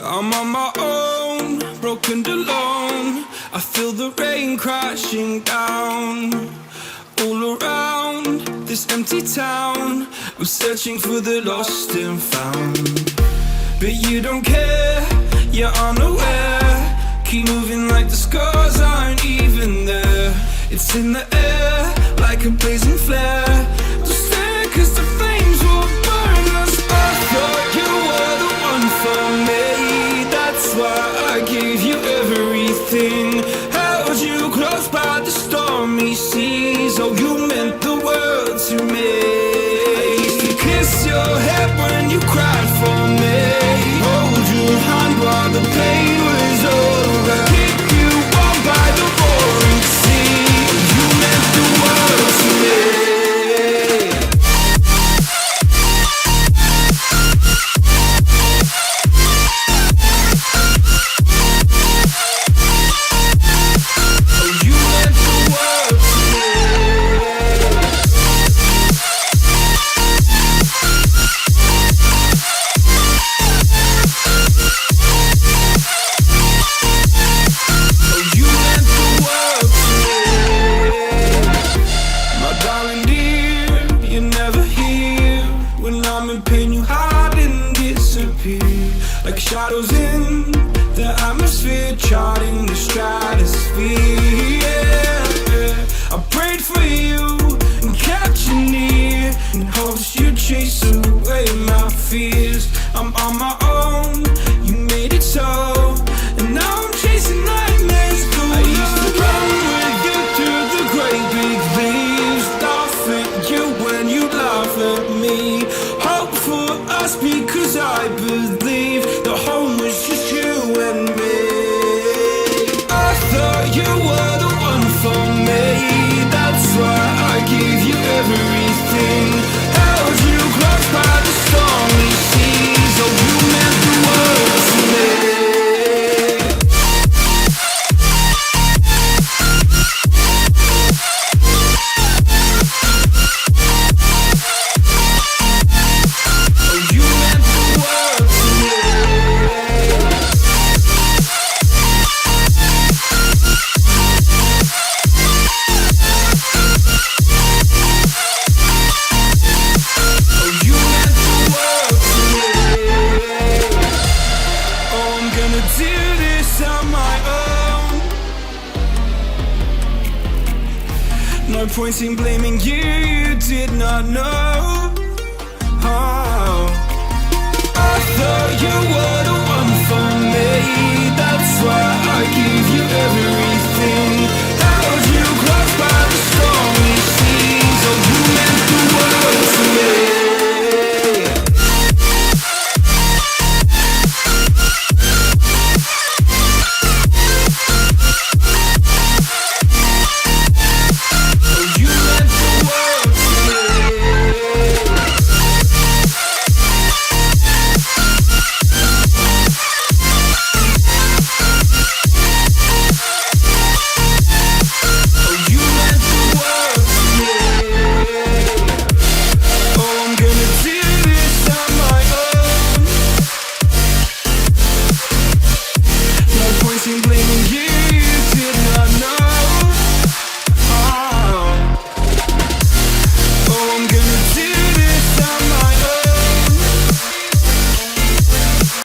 I'm on my own, broken and alone. I feel the rain crashing down all around this empty town. I'm searching for the lost and found, but you don't care, you're unaware. Keep moving like the scars aren't even there. It's in the air like a blazing flare. Just stare, 'cause the flames will burn us. I thought you were the one for me. That's why I gave you everything. Held you close by the stormy seas. Oh, you meant the world to me. I used to kiss your head when you cried for me. Hold your hand while the pain was over. Keep you warm by the roaring sea. You meant the world to me. Like shadows in the atmosphere, charting the stratosphere. Yeah. I prayed for you and kept you near, in hopes you'd chase away my fears. I'm on my own, you made it so, and now I'm chasing nightmares through. I used to run with you through the great big leaves, laugh at you when you laugh at me. Hope for us because I believe the home was just you and me. I thought you were the one for me. That's why I gave you everything. Held you close by the stormy seas. Oh, you meant the world to me. Do this on my own. No point in blaming you, you did not know. Oh. I thought you were the one for me. That's why I gave you everything.